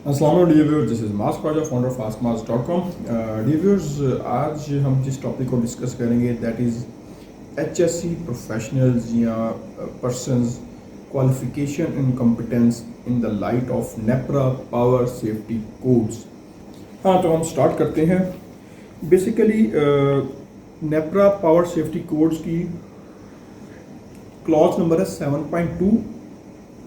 अस्सलाम वालेकुम viewers, this is Mas Khwaja founder fastmas.com। Viewers, आज हम जिस टॉपिक को डिस्कस करेंगे दैट इज़ HSC प्रोफेशनल्स या persons qualification and competence in the light of NEPRA power safety codes. हाँ, तो हम स्टार्ट करते हैं। Basically NEPRA power safety codes की क्लॉज नंबर है 7.2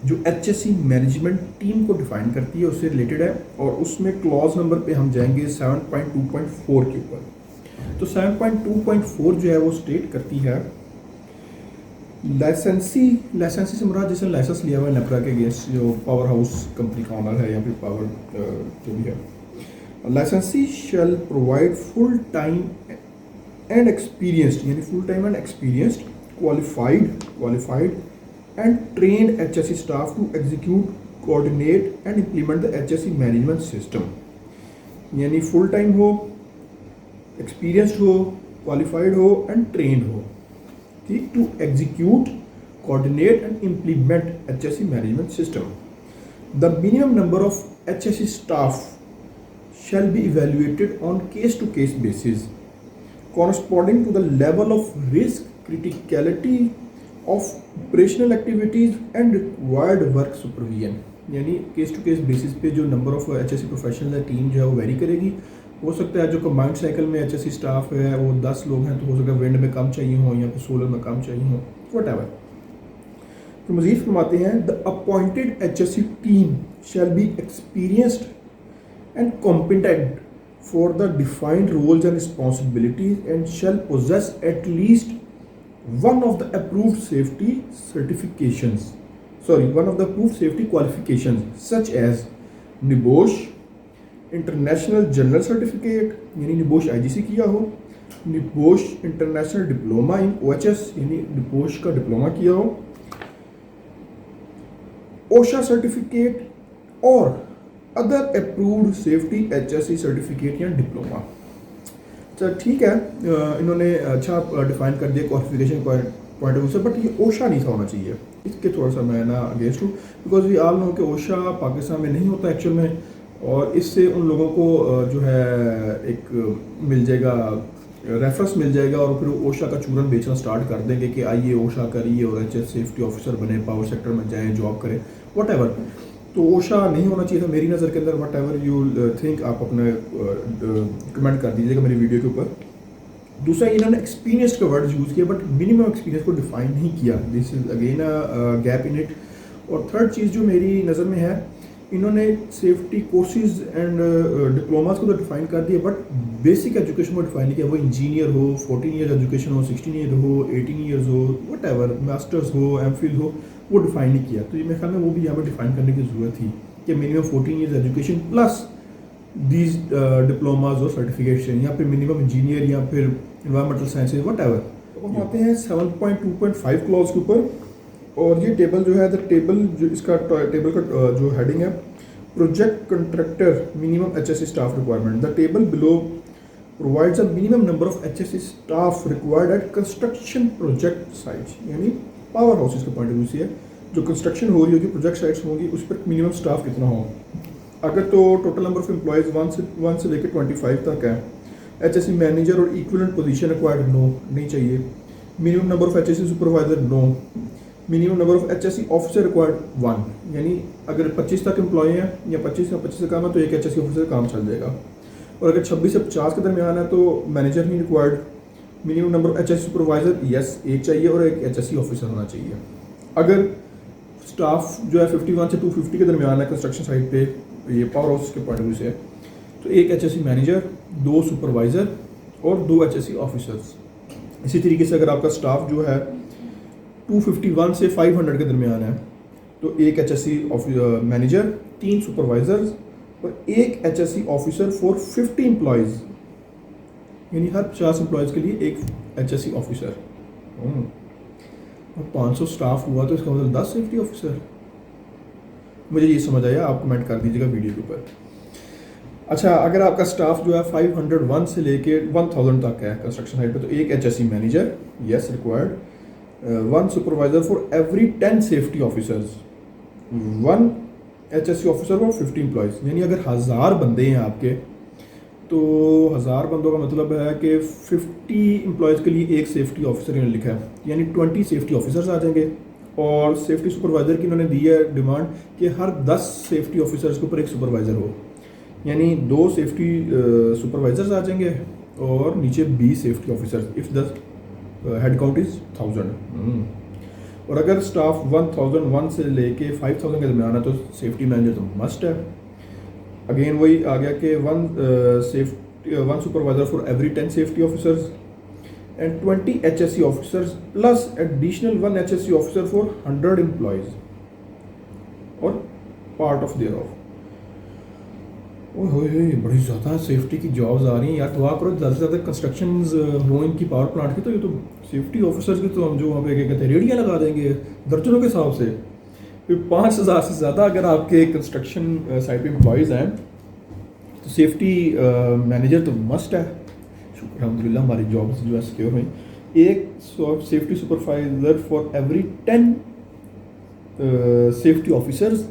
जो HSC मैनेजमेंट टीम को डिफाइन करती है, उससे रिलेटेड है। और उसमें क्लॉज नंबर पे हम जाएंगे 7.2.4 के ऊपर। तो 7.2.4 जो है वो स्टेट करती है लाइसेंसी से मुराद जिसने लाइसेंस लिया हुआ है नेपरा के अगेंस्ट, जो पावर हाउस कंपनी का ऑनर है या फिर पावर जो भी है। Licensee shall provide full time and experienced, यानी full time and experienced qualified and trained HSC staff to execute, coordinate and implement the HSC management system। यानी फुल टाइम हो, एक्सपीरियंस्ड हो, क्वालिफाइड हो एंड ट्रेंड हो, ठीक, to execute, coordinate and implement HSC management system। The minimum number of HSC staff shall be evaluated on case-to-case basis corresponding to the level of risk, criticality of operational activities and required work supervision। यानी case to case basis पे जो number of HSC professional है team जो है वो very करेगी। हो सकता है जो कंबाइंड साइकिल में HSC स्टाफ है वो 10 लोग हैं, तो हो सकता है विंड में कम चाहिए हो या फिर सोलर में कम चाहिए हो, वट एवर। तो मजीद फरमाते हैं the appointed HSC team shall be experienced and competent for the defined roles and responsibilities and shall possess at least one of the approved safety qualifications such as NIBOSH International General Certificate यानी NIBOSH IGC किया हो, NIBOSH International Diploma in OHS यानी NIBOSH का diploma किया हो, OSHA certificate और other approved safety HSC certificate या diploma. अच्छा, ठीक है, इन्होंने अच्छा डिफाइन कर दिया क्वालिफिकेशन पॉइंट ऑफ व्यू से, बट ये ओशा नहीं था होना चाहिए। इसके थोड़ा सा मैं ना अगेंस्ट हूँ, बिकॉज वी ऑल नो कि ओशा पाकिस्तान में नहीं होता एक्चुअल में, और इससे उन लोगों को जो है एक मिल जाएगा, रेफरेंस मिल जाएगा, और फिर ओशा का चूरन बेचना स्टार्ट कर देंगे कि आइए ओशा करिए और HSC सेफ्टी ऑफिसर बने, पावर सेक्टर में जाएँ, जॉब करें, वट एवर। तो ओशा नहीं होना चाहिए था मेरी नज़र के अंदर। वट एवर यू थिंक, आप अपने कमेंट कर दीजिएगा मेरी वीडियो के ऊपर। दूसरा, इन्होंने एक्सपीरियंस का वर्ड यूज़ किया बट मिनिमम एक्सपीरियंस को डिफाइन नहीं किया, this is again a gap in it. और थर्ड चीज़ जो मेरी नज़र में है, इन्होंने सेफ्टी कोर्सेज एंड डिप्लोमास को तो डिफाइन कर दिया बट बेसिक एजुकेशन को डिफाइन नहीं किया। वो इंजीनियर हो, 14 ईयर्स एजुकेशन हो, 16 ईयर हो, 18 ईयर्स हो, वट एवर, मास्टर्स हो, MPhil हो, वो डिफाइन नहीं किया। तो ये मेरे ख्याल में वो भी यहाँ पर डिफाइन करने की ज़रूरत थी कि minimum 14 years education plus these diplomas और सर्टिफिकेशन, या फिर मिनिमम इंजीनियर या फिर इन्वायरमेंटल साइंसेज, वट एवर। तो हम आते हैं 7.2.5 क्लॉज के ऊपर, और ये टेबल जो है, द टेबल जो इसका टेबल का जो हेडिंग है, project contractor minimum HSC staff requirement. The table below provides a minimum number of HSC staff required at construction project sites, यानी पावर हाउसेज के पॉइंट ऑफ व्यू से है, जो कंस्ट्रक्शन हो रही होगी, प्रोजेक्ट साइट्स होंगी, उस पर मिनिमम स्टाफ कितना हो। अगर तो टोटल नंबर ऑफ एम्प्लॉयज़ 1 से लेकर 25 तक है, HSC मैनेजर और इक्विवेलेंट पोजीशन रिक्वायर्ड, नो, नहीं चाहिए। Minimum number of HSC supervisor, no. Minimum number of HSC officer required 1, यानी अगर 25 तक एम्प्लॉय हैं या 25 से कम है तो एक HSC ऑफिसर काम चल जाएगा। और अगर 26 से 50 के दरमियान है तो मैनेजर नहीं required. Minimum number of HSC supervisor, yes, एक चाहिए और एक HSC ऑफिसर होना चाहिए। अगर स्टाफ जो है 51 से 250 के दरमियान है कंस्ट्रक्शन साइट पे, ये पावर हाउस के पॉइंट ऑफ व्यू से है, तो एक HSC मैनेजर, 2 सुपरवाइज़र और 2 HSC ऑफिसर्स। इसी तरीके से अगर आपका स्टाफ जो है 251 से 500 के दरमियान है तो एक HSC मैनेजर, 3 सुपरवाइज़र्स और एक HSC ऑफिसर फॉर 50 एम्प्लॉयज़, यानी हर 50 एम्प्लॉयज़ के लिए एक HSC ऑफिसर। और 500 स्टाफ हुआ तो इसका मतलब 10 सेफ्टी ऑफिसर। मुझे ये समझ आया, आप कमेंट कर दीजिएगा वीडियो के ऊपर। अच्छा, अगर आपका स्टाफ जो है 501 से लेके 1000 तक है कंस्ट्रक्शन साइट पे, तो एक HSC manager, yes, required, 1 supervisor for every 10 safety officers, 1 HSC officer for 50 employees, यानी अगर 1000 बंदे हैं आपके तो 1000 बंदों का मतलब है कि 50 एम्प्लॉयज़ के लिए एक सेफ्टी ऑफिसर इन्होंने लिखा है, यानी 20 सेफ्टी ऑफिसर्स आ जाएंगे। और सेफ्टी सुपरवाइज़र की इन्होंने दी है डिमांड कि हर 10 सेफ्टी ऑफिसर्स के ऊपर एक सुपरवाइज़र हो, यानी 2 सेफ्टी सुपरवाइज़र्स आ जाएंगे और नीचे 20 safety officers if the head count is 1000। और अगर स्टाफ 1001 से लेके 5000 के दरमियान है तो सेफ्टी मैनेजर तो मस्ट है। अगेन वही आ गया कि one supervisor for every 10 safety officers and 20 HSC officers plus additional 1 HSC officer for 100 employees और पार्ट ऑफ देयर ऑफ। ओए बड़ी ज़्यादा सेफ्टी की जॉब्स आ रही हैं यार, दुआ करो ज़्यादा से ज़्यादा कंस्ट्रक्शंस हो इनकी पावर प्लांट की, तो ये तो सेफ्टी ऑफिसर्स की तो हम जो वहाँ पे क्या कहते हैं रेडियाँ लगा देंगे दर्जनों के हिसाब से। फिर 5000 से ज़्यादा अगर आपके कंस्ट्रक्शन साइट पे एम्प्लॉयज़ हैं तो सेफ्टी मैनेजर तो मस्ट है। शुक्र अल्हम्दुलिल्लाह हमारी जॉब्स जो है सिक्योर हुई। एक safety supervisor for every 10 safety officers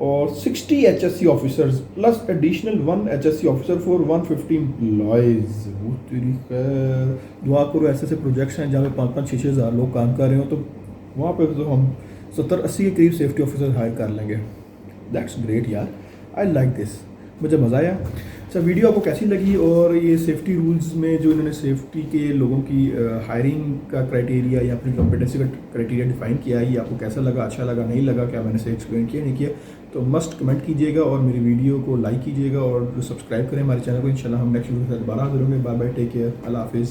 और 60 HSC officers plus additional 1 HSC officer for 150 employees. वो तेरी खैर, दुआ करो ऐसे ऐसे प्रोजेक्ट्स हैं जहाँ पे 5-5, 6-6 हज़ार लोग काम कर रहे हो, तो वहाँ पे तो हम 70-80 के करीब सेफ्टी ऑफिसर हायर कर लेंगे। दैट्स ग्रेट यार, आई लाइक दिस, मुझे मज़ा आया। अच्छा, वीडियो आपको कैसी लगी और ये सेफ्टी रूल्स में जो इन्होंने सेफ्टी के लोगों की हायरिंग का क्राइटेरिया या अपनी कॉम्पिटेंसी का क्राइटेरिया डिफाइन किया है, ये आपको कैसा लगा, अच्छा लगा, नहीं लगा, क्या मैंने से एक्सप्लेन किया नहीं किया, तो मस्ट कमेंट कीजिएगा और मेरी वीडियो को लाइक कीजिएगा और सब्सक्राइब करें हमारे चैनल को। इंशाल्लाह हम नेक्स्ट वीडियो के साथ दोबारा हाजिर होंगे। बाय बाय, टेक केयर, अल्लाह हाफिज़।